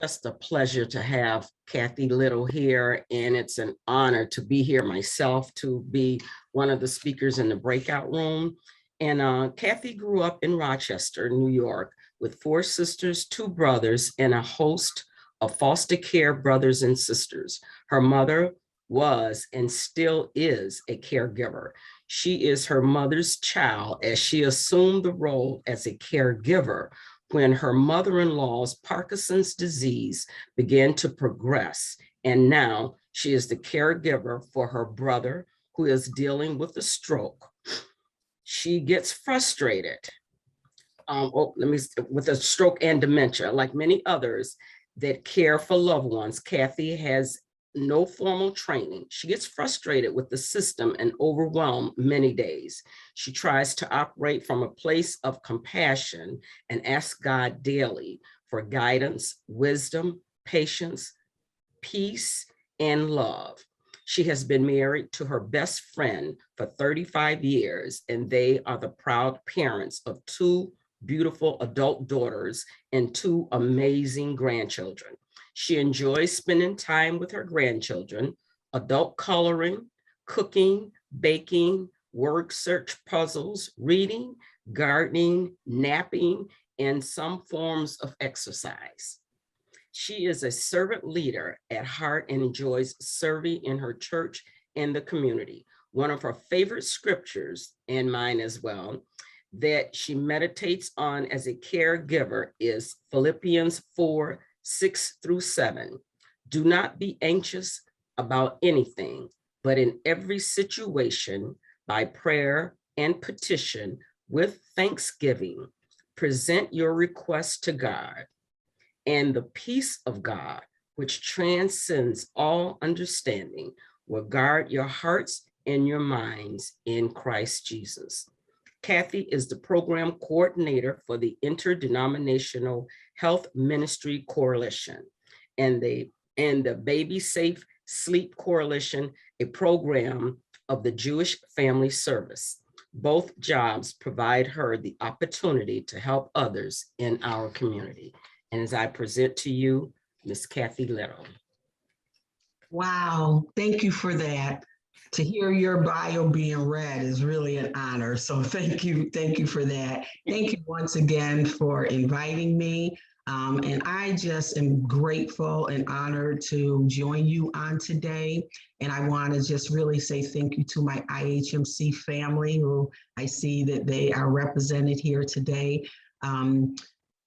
Just a pleasure to have Cathy Little here, and it's an honor to be here myself, to be one of the speakers in the breakout room. And Cathy grew up in Rochester, New York, with 4 sisters, 2 brothers, and a host of foster care brothers and sisters. Her mother was and still is a caregiver. She is her mother's child as she assumed the role as a caregiver when her mother-in-law's Parkinson's disease began to progress. And now she is the caregiver for her brother who is dealing with a stroke. She gets frustrated with a stroke and dementia. Like many others that care for loved ones, Cathy has no formal training. She gets frustrated with the system and overwhelmed many days. She tries to operate from a place of compassion and asks God daily for guidance, wisdom, patience, peace, and love. She has been married to her best friend for 35 years, and they are the proud parents of 2 beautiful adult daughters and 2 amazing grandchildren. She enjoys spending time with her grandchildren, adult coloring, cooking, baking, word search puzzles, reading, gardening, napping, and some forms of exercise. She is a servant leader at heart and enjoys serving in her church and the community. One of her favorite scriptures, and mine as well, that she meditates on as a caregiver is Philippians 4:6-7. Do not be anxious about anything, but in every situation, by prayer and petition, with thanksgiving, present your requests to God, and the peace of God, which transcends all understanding, will guard your hearts and your minds in Christ Jesus. Cathy is the program coordinator for the Interdenominational Health Ministry Coalition and the Baby Safe Sleep Coalition, a program of the Jewish Family Service. Both jobs provide her the opportunity to help others in our community. And as I present to you, Ms. Cathy Little. Wow, thank you for that. To hear your bio being read is really an honor. So thank you for that. Thank you once again for inviting me. And I just am grateful and honored to join you on today. And I want to just really say thank you to my IHMC family, who I see that they are represented here today.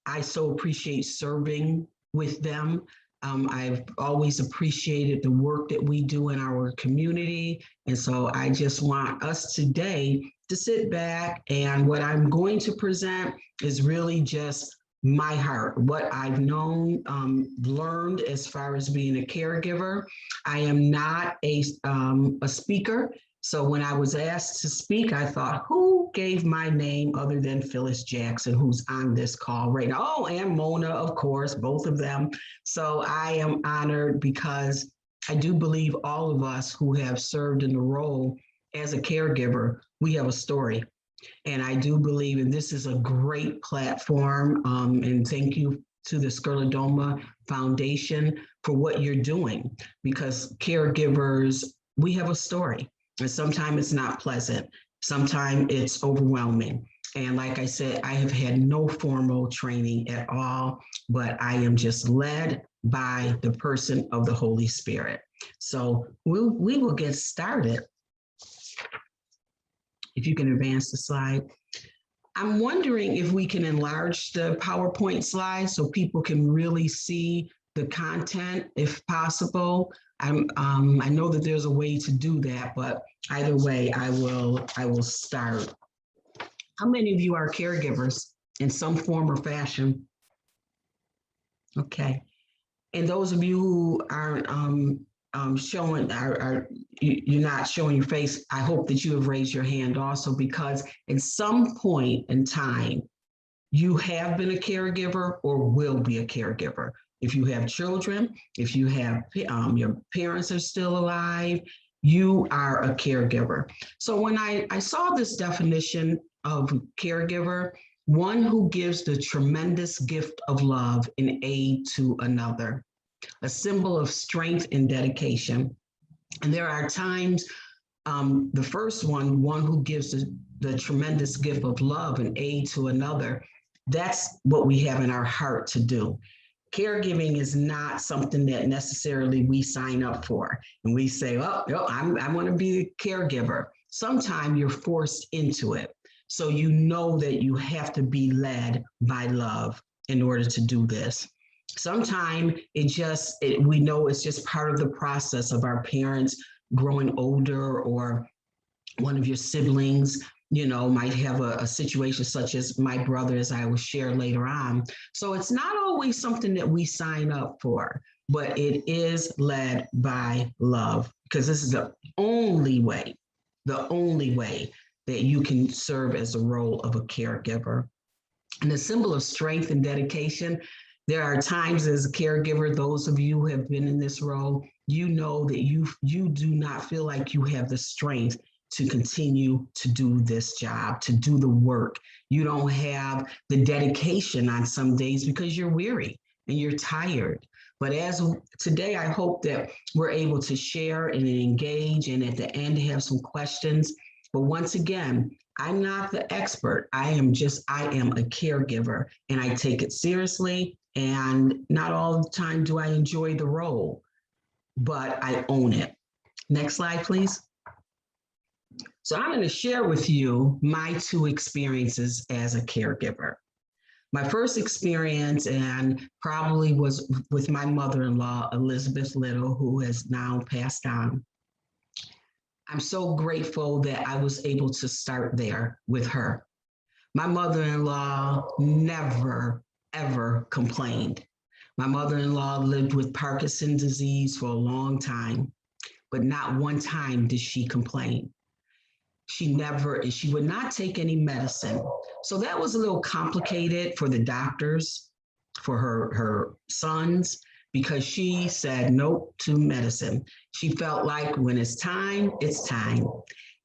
I so appreciate serving with them. I've always appreciated the work that we do in our community. And so I just want us today to sit back, and what I'm going to present is really just my heart, what I've known, learned as far as being a caregiver. I am not a speaker. So when I was asked to speak, I thought, who gave my name other than Phyllis Jackson, who's on this call right now? Oh, and Mona, of course, both of them. So I am honored because I do believe all of us who have served in the role as a caregiver, we have a story. And I do believe, and this is a great platform, and thank you to the Scurlodoma Foundation for what you're doing, because caregivers, we have a story. And sometimes it's not pleasant. Sometimes it's overwhelming. And like I said, I have had no formal training at all, but I am just led by the person of the Holy Spirit. So we will get started. If you can advance the slide. I'm wondering if we can enlarge the PowerPoint slide so people can really see the content, if possible. I know that there's a way to do that, but either way, I will start. How many of you are caregivers in some form or fashion? Okay. And those of you who aren't you're not showing your face, I hope that you have raised your hand also, because at some point in time, you have been a caregiver or will be a caregiver. If you have children, if you have your parents are still alive, you are a caregiver. So when I saw this definition of caregiver, one who gives the tremendous gift of love and aid to another, a symbol of strength and dedication. And there are times, the first one who gives the tremendous gift of love and aid to another, that's what we have in our heart to do. Caregiving is not something that necessarily we sign up for and we say, oh, no, I want to be a caregiver. Sometimes you're forced into it. So you know that you have to be led by love in order to do this. Sometimes we know it's just part of the process of our parents growing older, or one of your siblings, might have a situation such as my brother, as I will share later on. So it's not always something that we sign up for, but it is led by love, because this is the only way that you can serve as the role of a caregiver. And the symbol of strength and dedication, there are times as a caregiver, those of you who have been in this role, you know that you do not feel like you have the strength to continue to do this job, to do the work. You don't have the dedication on some days because you're weary and you're tired. But as today, I hope that we're able to share and engage, and at the end have some questions. But once again, I'm not the expert. I am a caregiver, and I take it seriously. And not all the time do I enjoy the role, but I own it. Next slide, please. So I'm going to share with you my two experiences as a caregiver. My first experience, and probably, was with my mother-in-law, Elizabeth Little, who has now passed on. I'm so grateful that I was able to start there with her. My mother-in-law never, ever complained. My mother-in-law lived with Parkinson's disease for a long time, but not one time did she complain. She would not take any medicine. So that was a little complicated for the doctors, for her sons, because she said no to medicine. She felt like when it's time, it's time.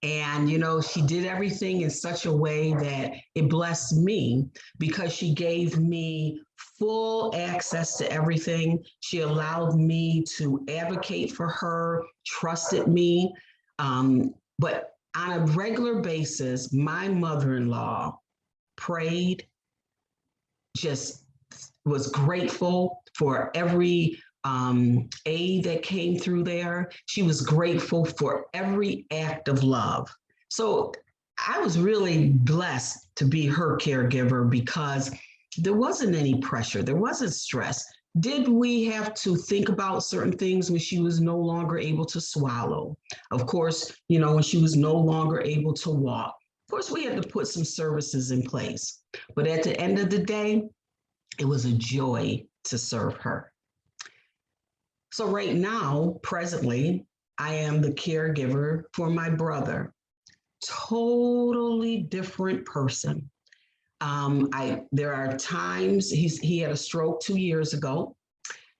And, she did everything in such a way that it blessed me, because she gave me full access to everything. She allowed me to advocate for her, trusted me. But on a regular basis, my mother-in-law prayed, just was grateful for every aid that came through there. She was grateful for every act of love. So I was really blessed to be her caregiver, because there wasn't any pressure, there wasn't stress. Did we have to think about certain things when she was no longer able to swallow? Of course, when she was no longer able to walk. Of course, we had to put some services in place. But at the end of the day, it was a joy to serve her. So right now, presently, I am the caregiver for my brother. Totally different person. There are times he had a stroke 2 years ago.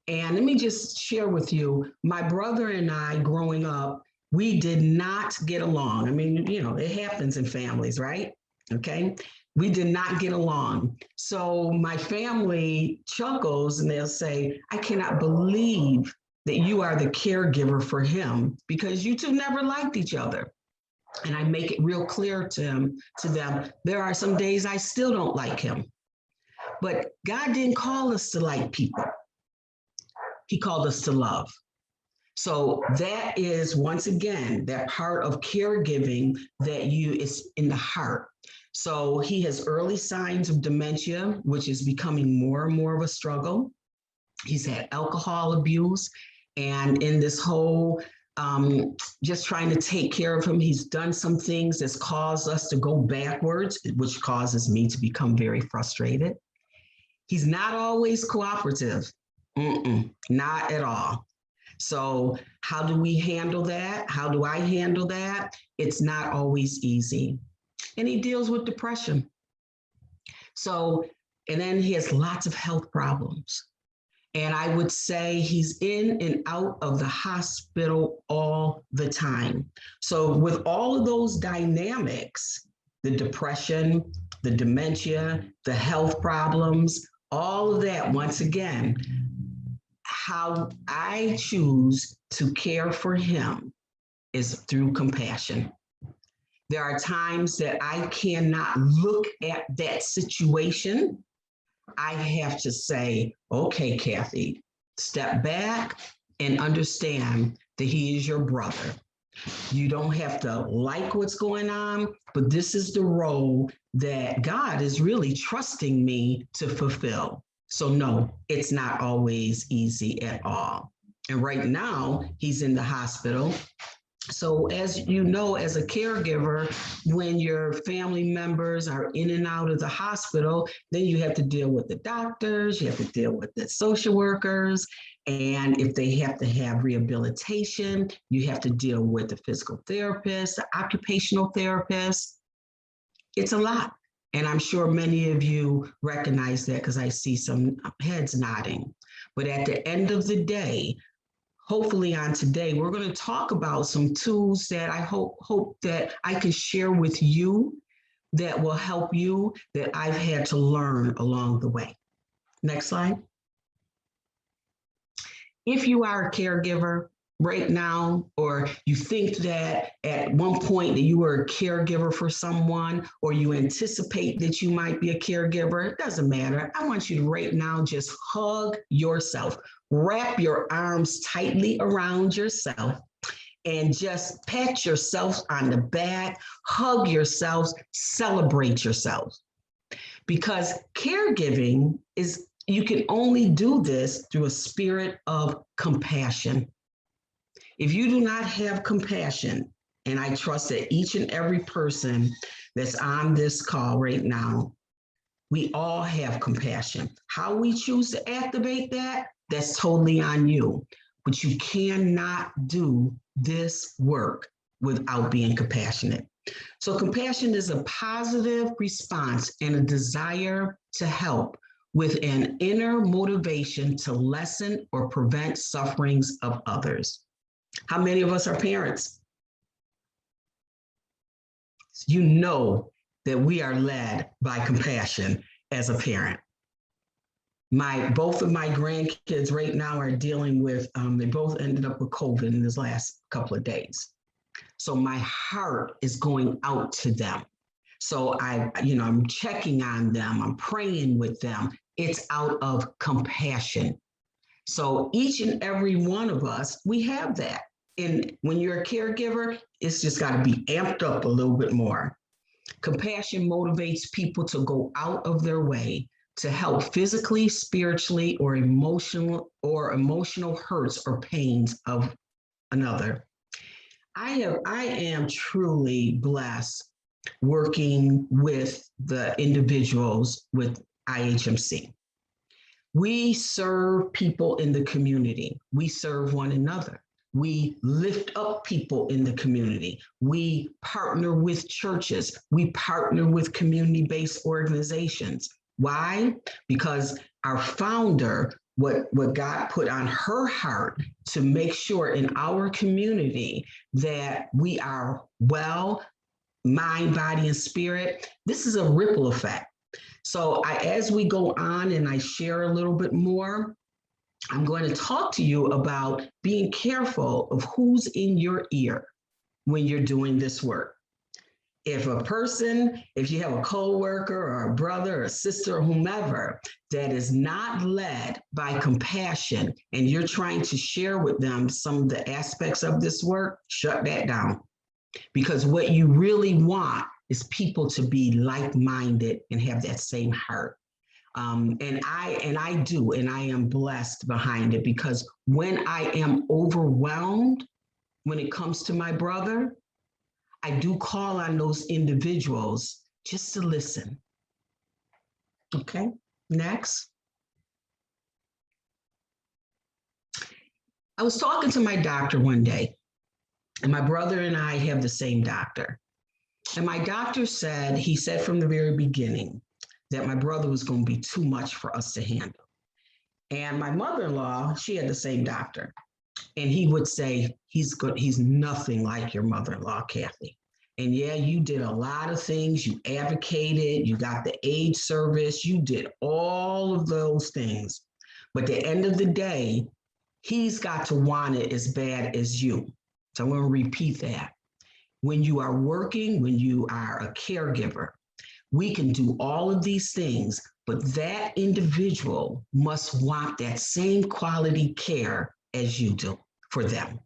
And let me just share with you, my brother and I growing up, we did not get along. I mean, it happens in families, right? Okay. We did not get along. So my family chuckles and they'll say, I cannot believe that you are the caregiver for him, because you two never liked each other. And I make it real clear to them, there are some days I still don't like him. But God didn't call us to like people. He called us to love. So that is, once again, that part of caregiving that is in the heart. So he has early signs of dementia, which is becoming more and more of a struggle. He's had alcohol abuse. And in this whole just trying to take care of him, he's done some things that's caused us to go backwards, which causes me to become very frustrated. He's not always cooperative. Not at all. So how do we handle that? How do I handle that? It's not always easy. And he deals with depression. So, and then he has lots of health problems. And I would say he's in and out of the hospital all the time. So with all of those dynamics, the depression, the dementia, the health problems, all of that. Once again, how I choose to care for him is through compassion. There are times that I cannot look at that situation. I have to say, okay, Cathy, step back and understand that he is your brother. You don't have to like what's going on, but this is the role that God is really trusting me to fulfill. So no, it's not always easy at all. And right now, he's in the hospital. So as you know, as a caregiver, when your family members are in and out of the hospital, then you have to deal with the doctors, you have to deal with the social workers, and if they have to have rehabilitation, you have to deal with the physical therapist, the occupational therapist. It's a lot. And I'm sure many of you recognize that because I see some heads nodding. But at the end of the day, hopefully on today, we're going to talk about some tools that I hope that I can share with you that will help you, that I've had to learn along the way. Next slide. If you are a caregiver right now, or you think that at one point that you were a caregiver for someone, or you anticipate that you might be a caregiver, it doesn't matter. I want you to right now just hug yourself. Wrap your arms tightly around yourself and just pat yourself on the back, hug yourself, celebrate yourself. Because caregiving is, you can only do this through a spirit of compassion. If you do not have compassion, and I trust that each and every person that's on this call right now, we all have compassion. How we choose to activate that, that's totally on you. But you cannot do this work without being compassionate. So compassion is a positive response and a desire to help with an inner motivation to lessen or prevent sufferings of others. How many of us are parents? You know that we are led by compassion as a parent. Both of my grandkids right now are dealing with, they both ended up with COVID in this last couple of days. So my heart is going out to them. So I'm checking on them, I'm praying with them. It's out of compassion. So each and every one of us, we have that. And when you're a caregiver, it's just got to be amped up a little bit more. Compassion motivates people to go out of their way to help physically, spiritually, or emotional hurts or pains of another. I am truly blessed working with the individuals with IHMC. We serve people in the community. We serve one another. We lift up people in the community. We partner with churches. We partner with community-based organizations. Why? Because our founder, what God put on her heart to make sure in our community that we are well, mind, body, and spirit, this is a ripple effect. So as we go on and I share a little bit more, I'm going to talk to you about being careful of who's in your ear when you're doing this work. If you have a coworker or a brother or a sister or whomever that is not led by compassion and you're trying to share with them some of the aspects of this work, shut that down. Because what you really want is people to be like-minded and have that same heart. And I do, and I am blessed behind it, because when I am overwhelmed, when it comes to my brother, I do call on those individuals just to listen. Okay, next. I was talking to my doctor one day, and my brother and I have the same doctor. And my doctor said, he said from the very beginning that my brother was going to be too much for us to handle. And my mother-in-law, she had the same doctor. And he would say, he's good, he's nothing like your mother-in-law, Cathy. And yeah, you did a lot of things. You advocated, you got the aid service, you did all of those things. But at the end of the day, he's got to want it as bad as you. So I'm going to repeat that. When you are working, when you are a caregiver, we can do all of these things, but that individual must want that same quality care as you do for them.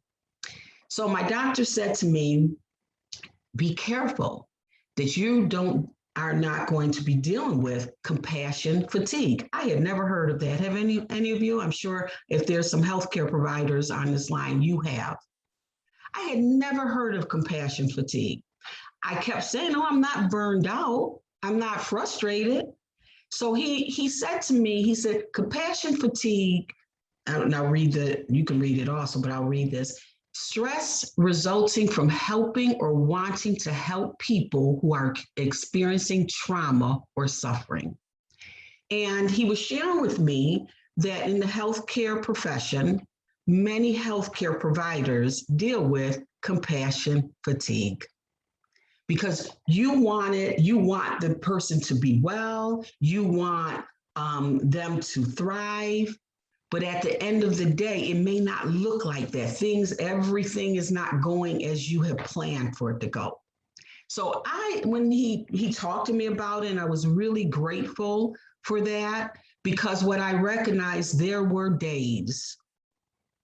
So my doctor said to me, be careful that you are not going to be dealing with compassion fatigue. I had never heard of that. Have any of you? I'm sure if there's some healthcare providers on this line, you have. I had never heard of compassion fatigue. I kept saying, oh, I'm not burned out. I'm not frustrated. So he said to me, he said, compassion fatigue, and I'll read you can read it also, but I'll read this. Stress resulting from helping or wanting to help people who are experiencing trauma or suffering. And he was sharing with me that in the healthcare profession, many healthcare providers deal with compassion fatigue. Because you want the person to be well, you want them to thrive, but at the end of the day, it may not look like that. Everything is not going as you have planned for it to go. So when he talked to me about it, and I was really grateful for that, because what I recognized, there were days,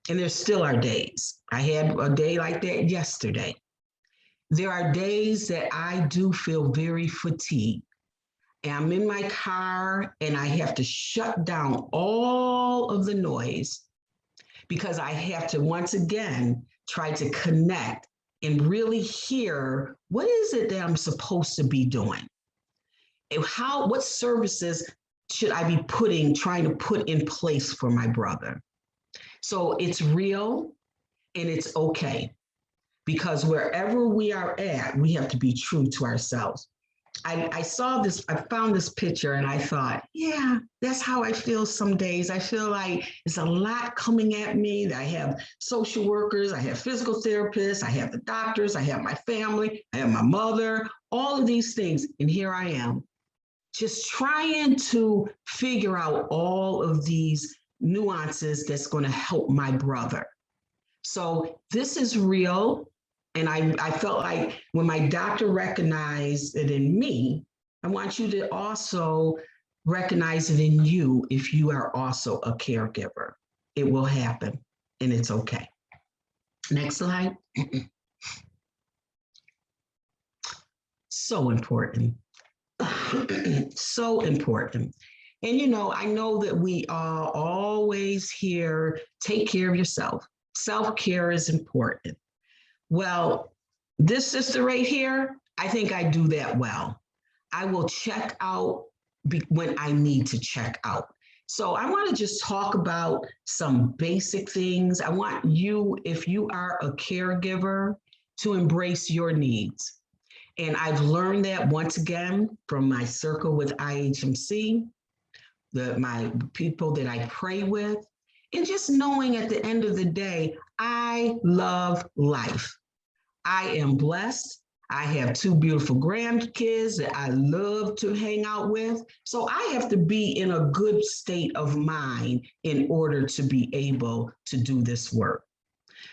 and there still are days. I had a day like that yesterday. There are days that I do feel very fatigued. And I'm in my car and I have to shut down all of the noise because I have to, once again, try to connect and really hear what is it that I'm supposed to be doing? And what services should I be trying to put in place for my brother? So it's real and it's okay. Because wherever we are at, we have to be true to ourselves. I found this picture and I thought, yeah, that's how I feel some days. I feel like it's a lot coming at me. I have social workers, I have physical therapists, I have the doctors, I have my family, I have my mother, all of these things. And here I am, just trying to figure out all of these nuances that's going to help my brother. So this is real. And I felt like when my doctor recognized it in me, I want you to also recognize it in you if you are also a caregiver. It will happen and it's okay. Next slide. So important. So important. And I know that we always hear, take care of yourself. Self-care is important. Well, this sister right here, I think I do that well. I will check out when I need to check out. So I want to just talk about some basic things. I want you, if you are a caregiver, to embrace your needs. And I've learned that once again from my circle with IHMC, my people that I pray with, and just knowing at the end of the day, I love life. I am blessed. I have 2 beautiful grandkids that I love to hang out with. So I have to be in a good state of mind in order to be able to do this work.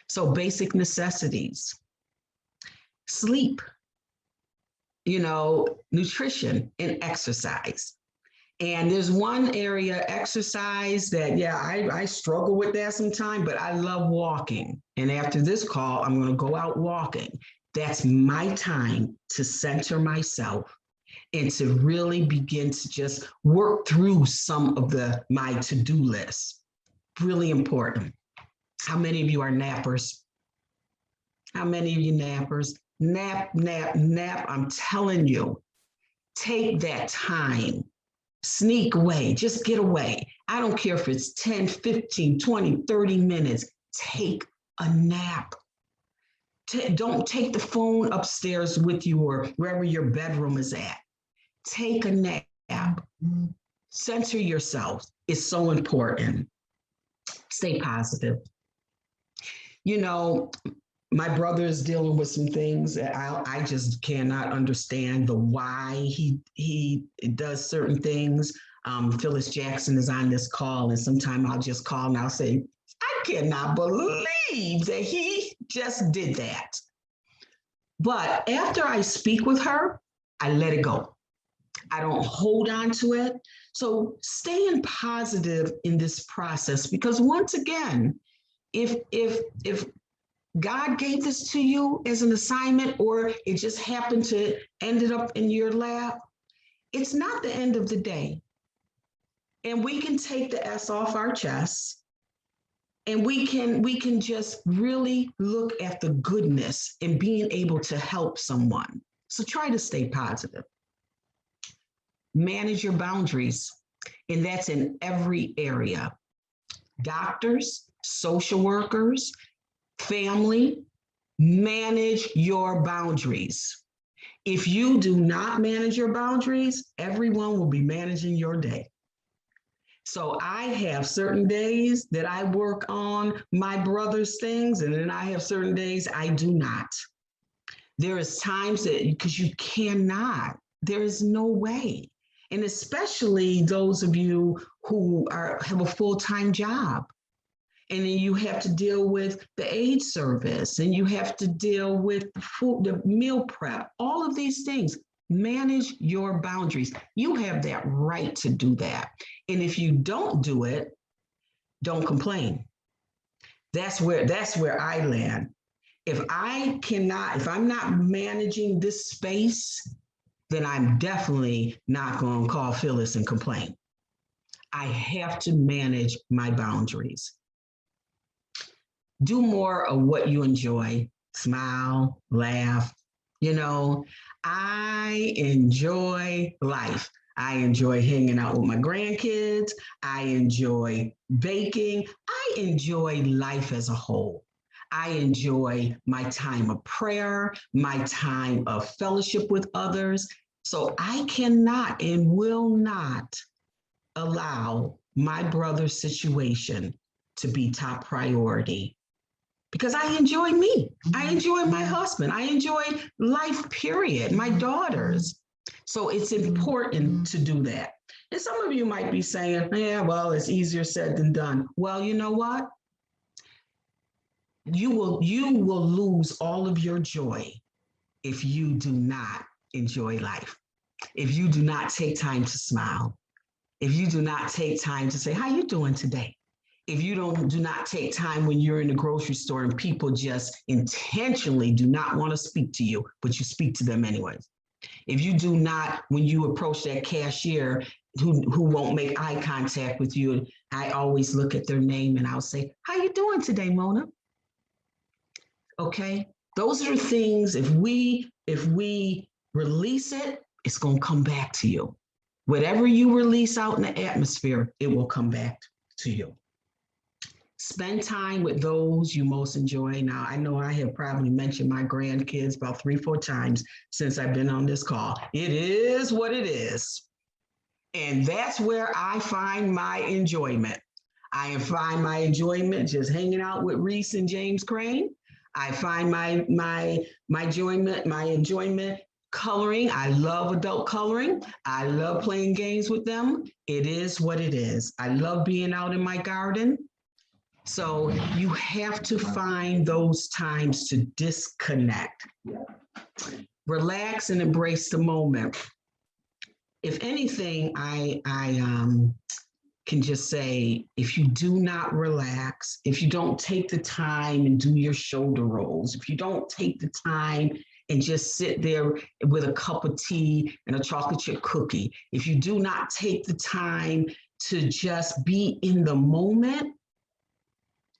So basic necessities, sleep, nutrition and exercise. And there's one area, exercise, that, yeah, I struggle with that sometimes, but I love walking. And after this call, I'm going to go out walking. That's my time to center myself and to really begin to just work through some of my to-do list. Really important. How many of you are nappers? How many of you nappers? Nap, nap, nap. I'm telling you, take that time. Sneak away, just get away. I don't care if it's 10, 15, 20, 30 minutes. Take a nap. Don't take the phone upstairs with you or wherever your bedroom is at. Take a nap. Center yourself. It's so important. Stay positive. My brother is dealing with some things that I just cannot understand the why he does certain things. Phyllis Jackson is on this call, and sometime I'll just call and I'll say, I cannot believe that he just did that. But after I speak with her, I let it go. I don't hold on to it. So staying positive in this process, because once again, if God gave this to you as an assignment, or it just happened to ended up in your lap, it's not the end of the day. And we can take the S off our chest, and we can just really look at the goodness in being able to help someone. So try to stay positive. Manage your boundaries, and that's in every area. Doctors, social workers, family, manage your boundaries. If you do not manage your boundaries, everyone will be managing your day. So I have certain days that I work on my brother's things, and then I have certain days I do not. There is times that, because you cannot, there is no way. And especially those of you who have a full-time job. And then you have to deal with the aid service, and you have to deal with food, the meal prep, all of these things. Manage your boundaries. You have that right to do that. And if you don't do it, don't complain. That's where I land. If I'm not managing this space, then I'm definitely not going to call Phyllis and complain. I have to manage my boundaries. Do more of what you enjoy. Smile, laugh. I enjoy life. I enjoy hanging out with my grandkids. I enjoy baking. I enjoy life as a whole. I enjoy my time of prayer, my time of fellowship with others. So I cannot and will not allow my brother's situation to be top priority, because I enjoy me. I enjoy my husband. I enjoy life, period, my daughters. So it's important to do that. And some of you might be saying, yeah, well, it's easier said than done. Well, you know what? You will lose all of your joy if you do not enjoy life, if you do not take time to smile, if you do not take time to say, how you doing today? If you do not take time when you're in the grocery store and people just intentionally do not want to speak to you, but you speak to them anyways. If you do not, when you approach that cashier who won't make eye contact with you, I always look at their name and I'll say, how you doing today, Mona? Okay, those are things, if we release it, it's going to come back to you. Whatever you release out in the atmosphere, it will come back to you. Spend time with those you most enjoy. Now, I know I have probably mentioned my grandkids about 3-4 times since I've been on this call. It is what it is. And that's where I find my enjoyment. I find my enjoyment just hanging out with Reese and James Crane. I find my enjoyment coloring. I love adult coloring. I love playing games with them. It is what it is. I love being out in my garden. So you have to find those times to disconnect. Relax and embrace the moment. If anything, I can just say, if you do not relax, if you don't take the time and do your shoulder rolls, if you don't take the time and just sit there with a cup of tea and a chocolate chip cookie, if you do not take the time to just be in the moment,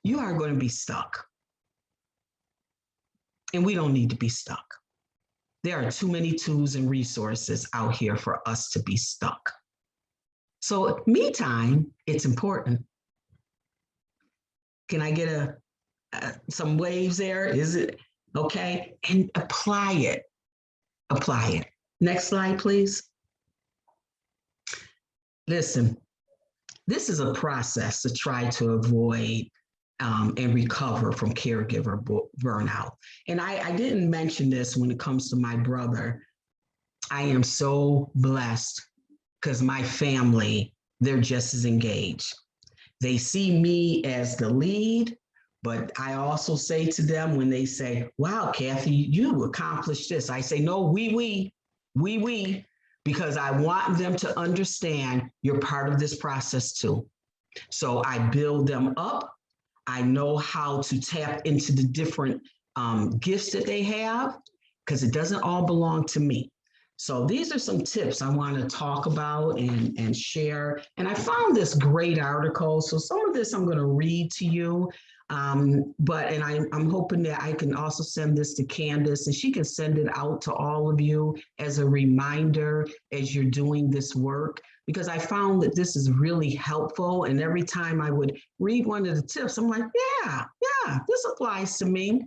you are going to be stuck. And we don't need to be stuck. There are too many tools and resources out here for us to be stuck. So me time, it's important. Can I get some waves there? Is it okay? And apply it. Apply it. Next slide, please. Listen, this is a process to try to avoid and recover from caregiver burnout. And I didn't mention this when it comes to my brother. I am so blessed because my family, they're just as engaged. They see me as the lead, but I also say to them when they say, wow, Cathy, you accomplished this. I say, no, we, because I want them to understand you're part of this process too. So I build them up. I know how to tap into the different gifts that they have because it doesn't all belong to me. So these are some tips I want to talk about and share. And I found this great article. So some of this I'm going to read to you. I'm hoping that I can also send this to Candace and she can send it out to all of you as a reminder as you're doing this work, because I found that this is really helpful. And every time I would read one of the tips, I'm like, yeah, this applies to me.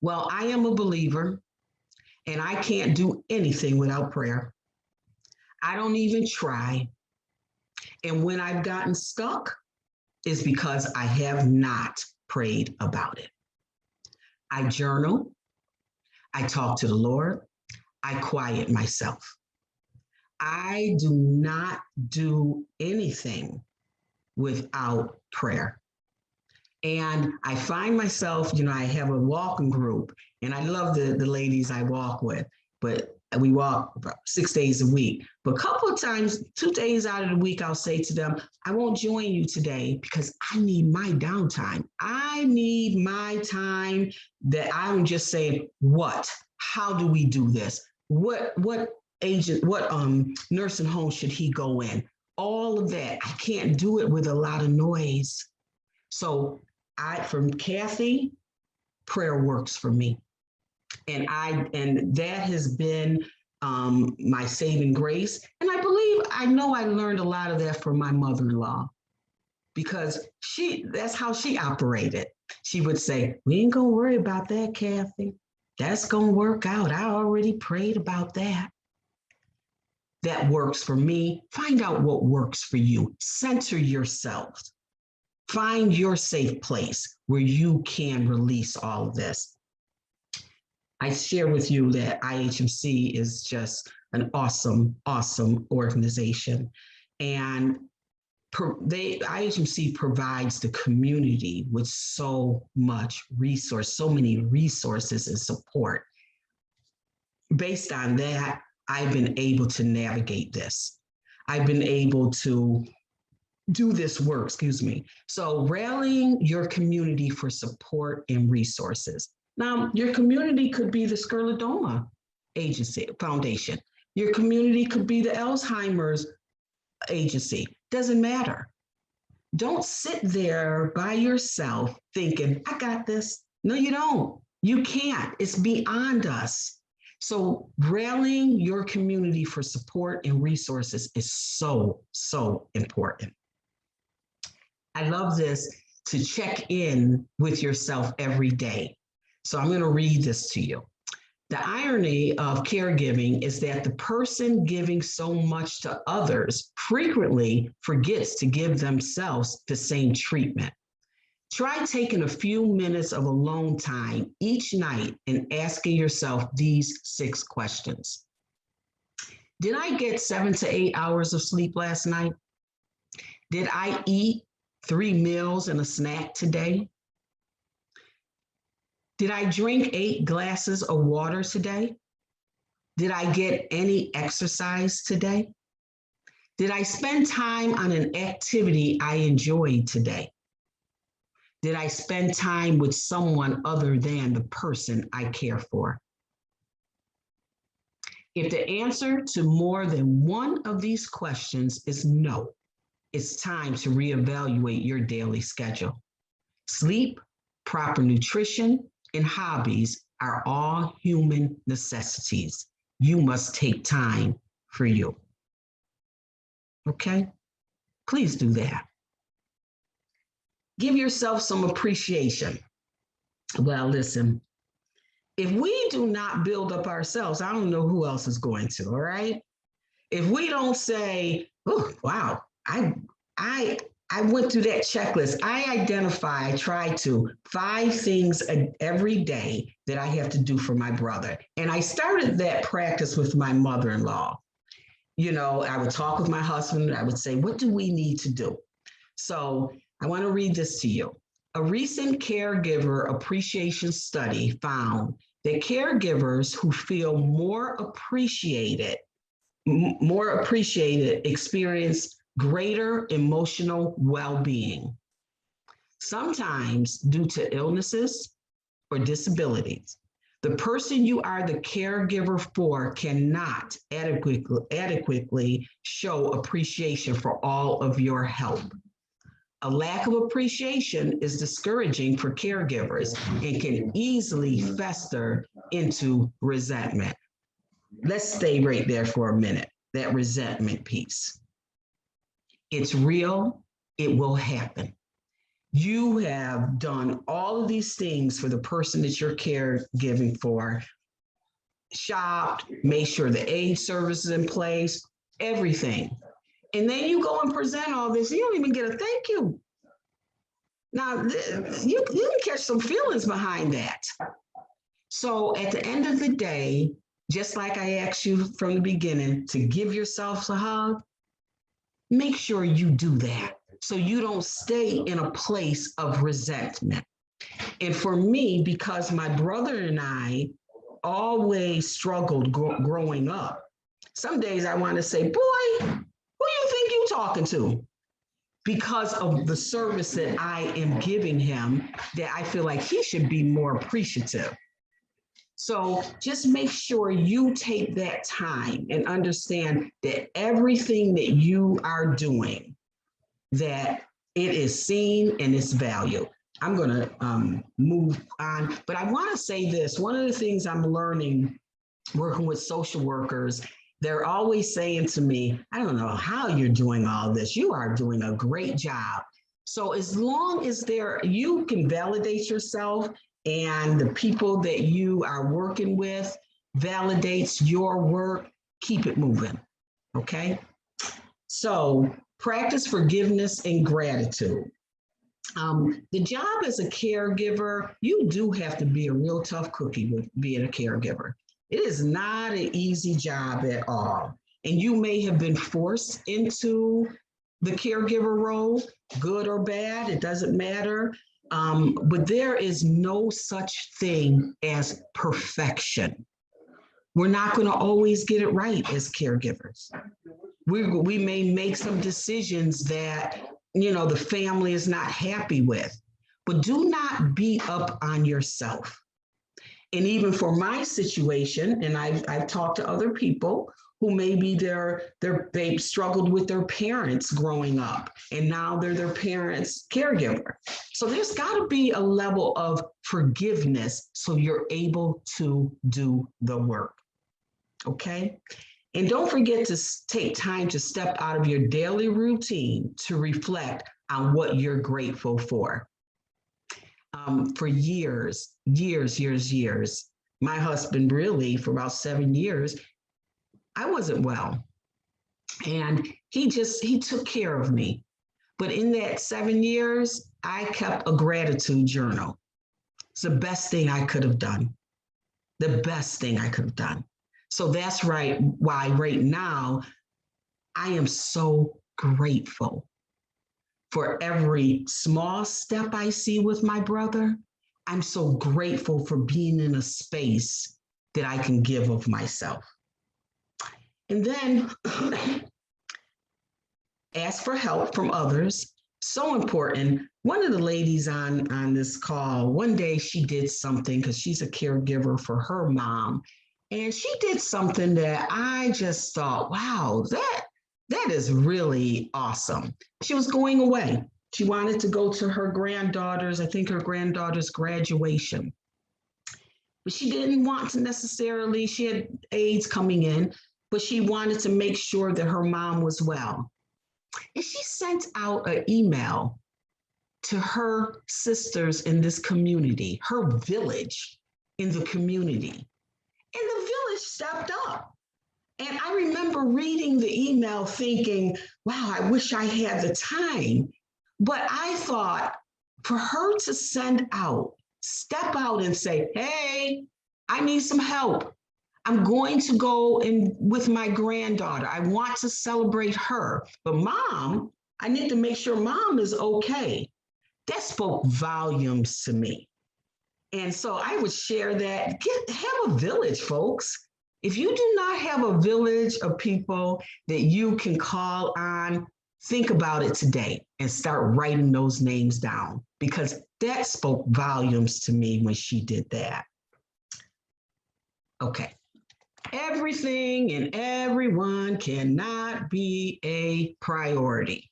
Well, I am a believer. And I can't do anything without prayer. I don't even try. And when I've gotten stuck, it's because I have not prayed about it. I journal. I talk to the Lord. I quiet myself. I do not do anything without prayer. And I find myself, I have a walking group and I love the ladies I walk with, but we walk about 6 days a week. But a couple of times, 2 days out of the week, I'll say to them, I won't join you today because I need my downtime. I need my time that I'm just saying, how do we do this? What nursing home should he go in? All of that. I can't do it with a lot of noise. So from Cathy, prayer works for me. And that has been my saving grace. And I know I learned a lot of that from my mother-in-law because that's how she operated. She would say, we ain't gonna worry about that, Cathy. That's gonna work out. I already prayed about that. That works for me. Find out what works for you. Center yourself. Find your safe place where you can release all of this. I share with you that IHMC is just an awesome, awesome organization. And IHMC provides the community with so many resources and support. Based on that, I've been able to navigate this. I've been able to do this work, So rallying your community for support and resources. Now, your community could be the Scleroderma Agency Foundation. Your community could be the Alzheimer's Agency. Doesn't matter. Don't sit there by yourself thinking, I got this. No, you don't. You can't. It's beyond us. So rallying your community for support and resources is so, so important. I love this, to check in with yourself every day. So I'm going to read this to you. The irony of caregiving is that the person giving so much to others frequently forgets to give themselves the same treatment. Try taking a few minutes of alone time each night and asking yourself these 6 questions. Did I get 7 to 8 hours of sleep last night? Did I eat 3 meals and a snack today? Did I drink 8 glasses of water today? Did I get any exercise today? Did I spend time on an activity I enjoyed today? Did I spend time with someone other than the person I care for? If the answer to more than one of these questions is no, it's time to reevaluate your daily schedule. Sleep, proper nutrition, and hobbies are all human necessities. You must take time for you. Okay? Please do that. Give yourself some appreciation. Well, listen, if we do not build up ourselves, I don't know who else is going to, all right? If we don't say, oh, wow, I I went through that checklist. I tried to 5 things every day that I have to do for my brother. And I started that practice with my mother-in-law. You know, I would talk with my husband. I would say, what do we need to do? So I want to read this to you. A recent caregiver appreciation study found that caregivers who feel more appreciated experience greater emotional well-being, sometimes due to illnesses or disabilities. The person you are the caregiver for cannot adequately show appreciation for all of your help. A lack of appreciation is discouraging for caregivers and can easily fester into resentment. Let's stay right there for a minute, that resentment piece. It's real, it will happen. You have done all of these things for the person that you're caregiving for, shopped, made sure the aid service is in place, everything. And then you go and present all this, you don't even get a thank you. Now, you can catch some feelings behind that. So at the end of the day, just like I asked you from the beginning to give yourself a hug, make sure you do that so you don't stay in a place of resentment. And for me, because my brother and I always struggled growing up, some days I want to say, boy, who you think you talking to? Because of the service that I am giving him, that I feel like he should be more appreciative. So just make sure you take that time and understand that everything that you are doing, that it is seen and it's valued. I'm going to move on, but I want to say this. One of the things I'm learning working with social workers, they're always saying to me, I don't know how you're doing all this. You are doing a great job. So as long as you can validate yourself and the people that you are working with validates your work, keep it moving, okay? So practice forgiveness and gratitude. The job as a caregiver, you do have to be a real tough cookie with being a caregiver. It is not an easy job at all. And you may have been forced into the caregiver role, good or bad, it doesn't matter. But there is no such thing as perfection. We're not going to always get it right as caregivers. We may make some decisions that, the family is not happy with, but do not beat up on yourself. And even for my situation, and I've talked to other people who maybe they've struggled with their parents growing up, and now they're their parents' caregiver. So there's got to be a level of forgiveness so you're able to do the work. Okay? And don't forget to take time to step out of your daily routine to reflect on what you're grateful for. For years, my husband really, for about 7 years, I wasn't well. And he took care of me. But in that 7 years, I kept a gratitude journal. It's the best thing I could have done. The best thing I could have done. So that's why right now, I am so grateful for every small step I see with my brother. I'm so grateful for being in a space that I can give of myself. And then ask for help from others. So important. One of the ladies on this call, one day she did something because she's a caregiver for her mom. And she did something that I just thought, wow, that is really awesome. She was going away. She wanted to go to her granddaughter's graduation. But she didn't want to necessarily, she had aides coming in, but she wanted to make sure that her mom was well. And she sent out an email to her sisters in this community, her village in the community. And the village stepped up. And I remember reading the email thinking, wow, I wish I had the time But I thought for her to step out and say, hey, I need some help. I'm going to go in with my granddaughter. I want to celebrate her. But mom, I need to make sure mom is okay. That spoke volumes to me. And so I would share that. Have a village, folks. If you do not have a village of people that you can call on, think about it today and start writing those names down, because that spoke volumes to me when she did that. Okay. Everything and everyone cannot be a priority.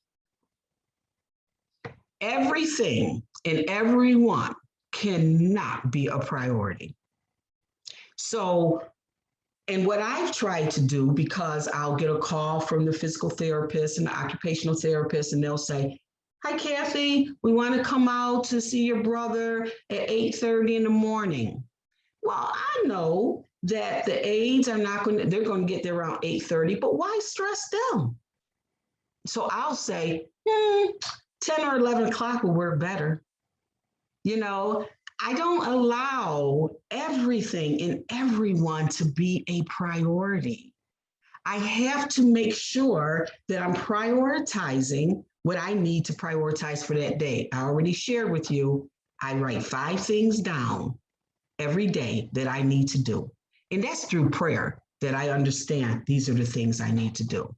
Everything and everyone cannot be a priority. So, and what I've tried to do, because I'll get a call from the physical therapist and the occupational therapist, and they'll say, hi, Kathy, we want to come out to see your brother at 8:30 in the morning. Well, I know that the aides are not going to, they're going to get there around 8:30, but why stress them? So I'll say, 10 or 11 o'clock will work better. You know, I don't allow everything and everyone to be a priority. I have to make sure that I'm prioritizing what I need to prioritize for that day. I already shared with you, I write 5 things down every day that I need to do. And that's through prayer that I understand these are the things I need to do.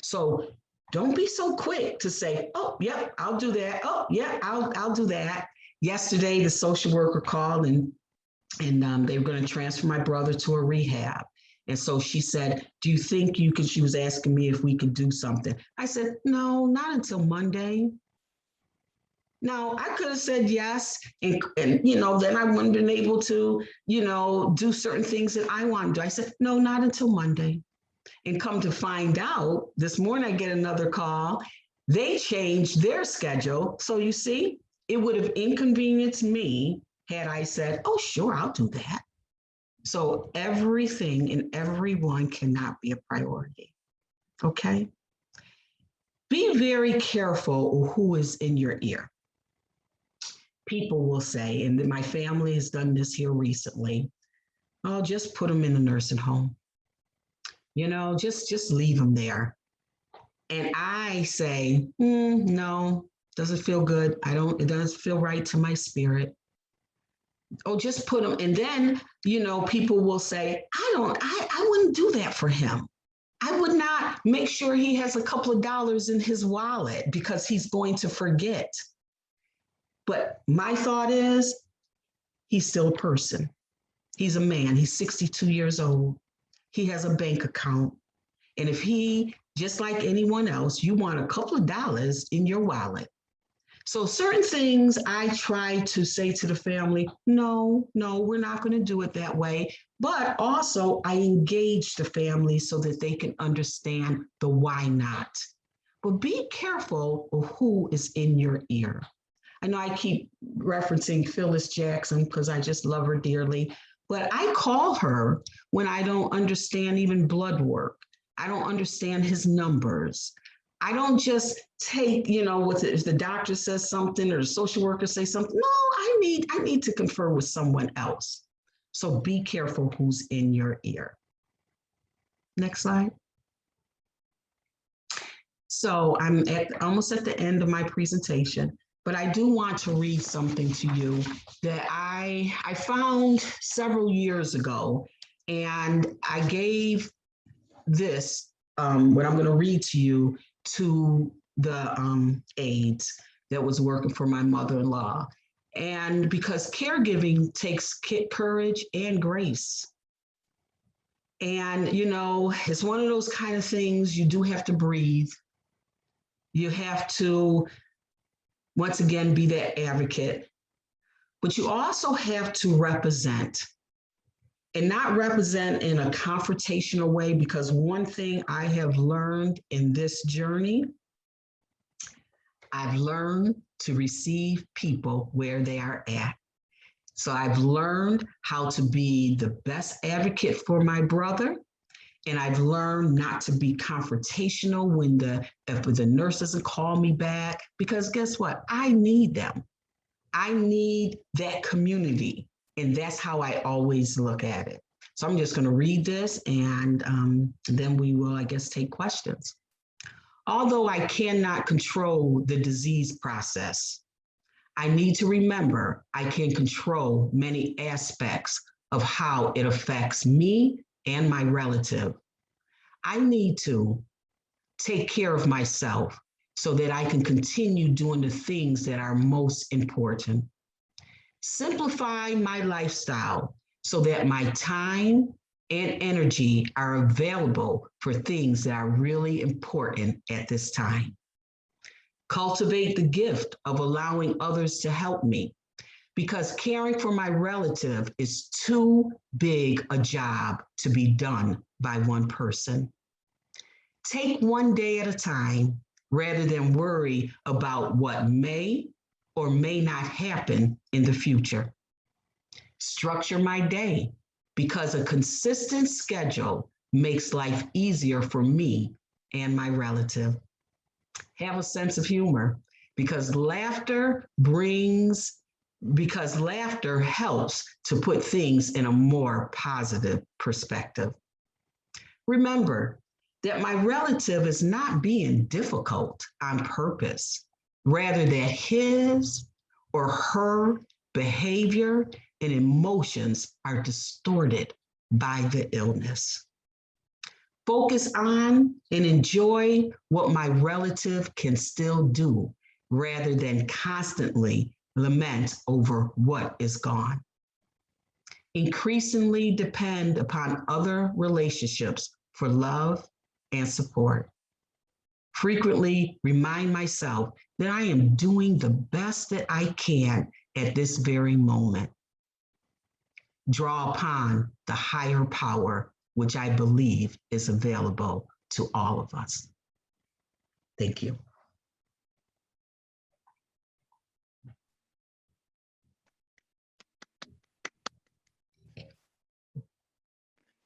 So don't be so quick to say, oh, yeah, I'll do that. Oh, yeah, I'll do that. Yesterday, the social worker called and they were going to transfer my brother to a rehab. And so she said, do you think you could, she was asking me if we could do something. I said, no, not until Monday. Now, I could have said yes, and you know, then I wouldn't have been able to, you know, do certain things that I want to do. I said, no, not until Monday. And come to find out, this morning I get another call. They changed their schedule. So you see, it would have inconvenienced me had I said, oh, sure, I'll do that. So everything and everyone cannot be a priority. Okay? Be very careful who is in your ear. People will say, and my family has done this here recently, oh, just put them in a nursing home. You know, just leave them there. And I say, no, doesn't feel good. It doesn't feel right to my spirit. Oh, just put them. And then, you know, people will say, I wouldn't do that for him. I would not make sure he has a couple of dollars in his wallet because he's going to forget. But my thought is, he's still a person. He's a man. He's 62 years old. He has a bank account. And if he, just like anyone else, you want a couple of dollars in your wallet. So certain things I try to say to the family, no, we're not going to do it that way. But also I engage the family so that they can understand the why not. But be careful of who is in your ear. I know I keep referencing Phyllis Jackson because I just love her dearly, but I call her when I don't understand even blood work. I don't understand his numbers. I don't just take, you know, if the doctor says something or the social worker says something. No, I need to confer with someone else. So be careful who's in your ear. Next slide. So I'm almost at the end of my presentation, but I do want to read something to you that I found several years ago, and I gave this, what I'm going to read to you, to the aides that was working for my mother-in-law. And because caregiving takes courage and grace. And, you know, it's one of those kind of things you do have to breathe. You have to, once again, be that advocate, but you also have to represent, and not represent in a confrontational way, because one thing I have learned in this journey, I've learned to receive people where they are at. So I've learned how to be the best advocate for my brother, And I've learned not to be confrontational if the nurse doesn't call me back, because guess what? I need them. I need that community. And that's how I always look at it. So I'm just going to read this and then we will, I guess, take questions. Although I cannot control the disease process, I need to remember I can control many aspects of how it affects me and my relative. I need to take care of myself so that I can continue doing the things that are most important. Simplify my lifestyle so that my time and energy are available for things that are really important at this time. Cultivate the gift of allowing others to help me, because caring for my relative is too big a job to be done by one person. Take one day at a time rather than worry about what may or may not happen in the future. Structure my day, because a consistent schedule makes life easier for me and my relative. Have a sense of humor, because laughter helps to put things in a more positive perspective. Remember that my relative is not being difficult on purpose, rather that his or her behavior and emotions are distorted by the illness. Focus on and enjoy what my relative can still do, rather than constantly lament over what is gone. Increasingly depend upon other relationships for love and support. Frequently remind myself that I am doing the best that I can at this very moment. Draw upon the higher power, which I believe is available to all of us. Thank you.